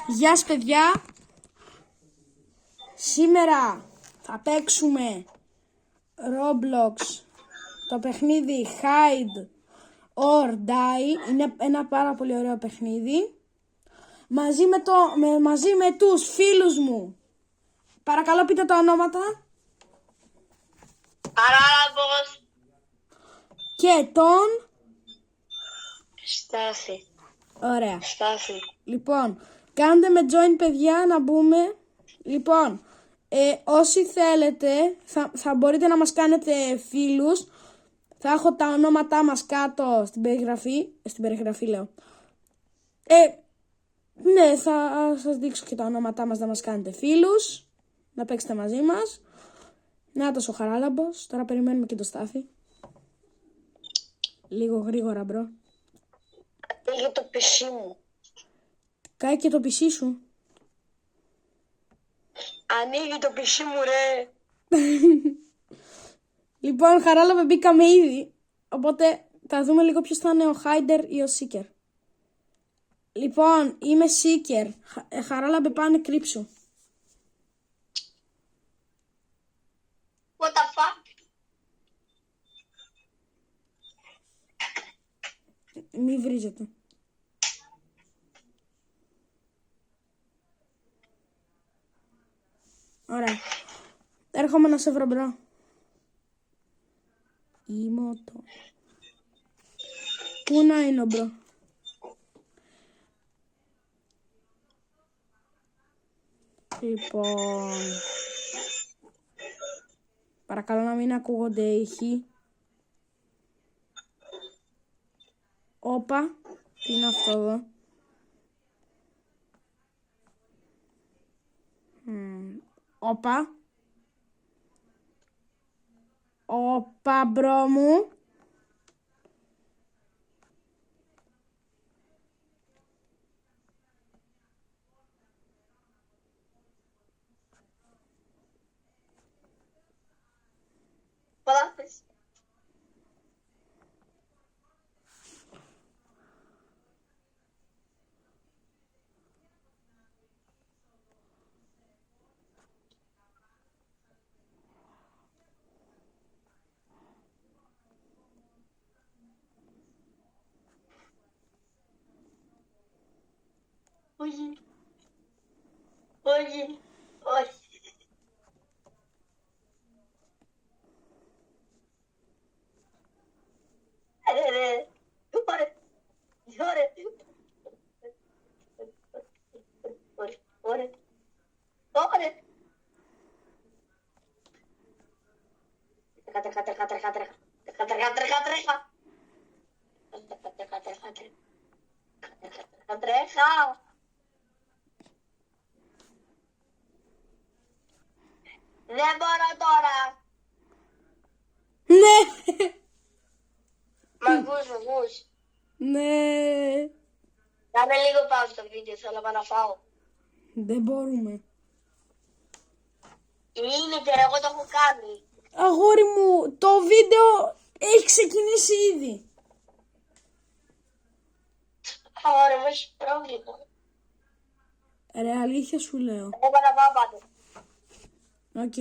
Γεια σας παιδιά. Σήμερα θα παίξουμε Roblox το παιχνίδι Hide or Die. Είναι ένα πάρα πολύ ωραίο παιχνίδι. Μαζί με τους φίλους μου. Παρακαλώ πείτε τα ονόματα. Χαράλαμπος. Και τον Στάση. Ωραία. Στάση. Λοιπόν, κάντε με join παιδιά να μπούμε. Λοιπόν, όσοι θέλετε θα μπορείτε να μας κάνετε φίλους. Θα έχω τα ονόματά μας κάτω στην περιγραφή. Στην περιγραφή λέω. Ναι, θα σας δείξω και τα ονόματά μας να μας κάνετε φίλους. Να παίξετε μαζί μας. Νάτος ο Χαράλαμπος. Τώρα περιμένουμε και το Στάθη. Λίγο γρήγορα μπρο. Ανοίγει το πισί μου. Κάει και το πισί σου. Ανοίγει το πισί μου ρε. Λοιπόν, Χαράλαμπε, μπήκαμε ήδη. Οπότε θα δούμε λίγο ποιος θα είναι ο Hider ή ο Seeker. Λοιπόν, είμαι Seeker. Χαράλαμπε, πάνε κρύψου. What the fuck. Μη βρίζετε. Ωραία. Έρχομαι να σε βρω μπρο. Ήμωτο. Πού να είναι ο μπρο. Λοιπόν. Παρακαλώ να μην ακούγονται ήχοι. Όπα. Τι είναι αυτό εδώ. Όπα. Όπα μπρο μου. Ποδάφες. Όχι. Όχι. Όχι. Ρε. Ωραία. Ωραία. Ωραία. Τρέχα. Δεν μπορώ τώρα. Ναι. Μ' ακούς. Ναι. Κάνε λίγο πάω στο βίντεο, θέλω να πάω να φάω. Δεν μπορούμε. Είναι και εγώ το έχω κάνει. Αγόρι μου, το βίντεο έχει ξεκινήσει ήδη. Ωραία, μου έχει πρόβλημα. Ρε, αλήθεια σου λέω. Εγώ να πάω πάντως. Οκ.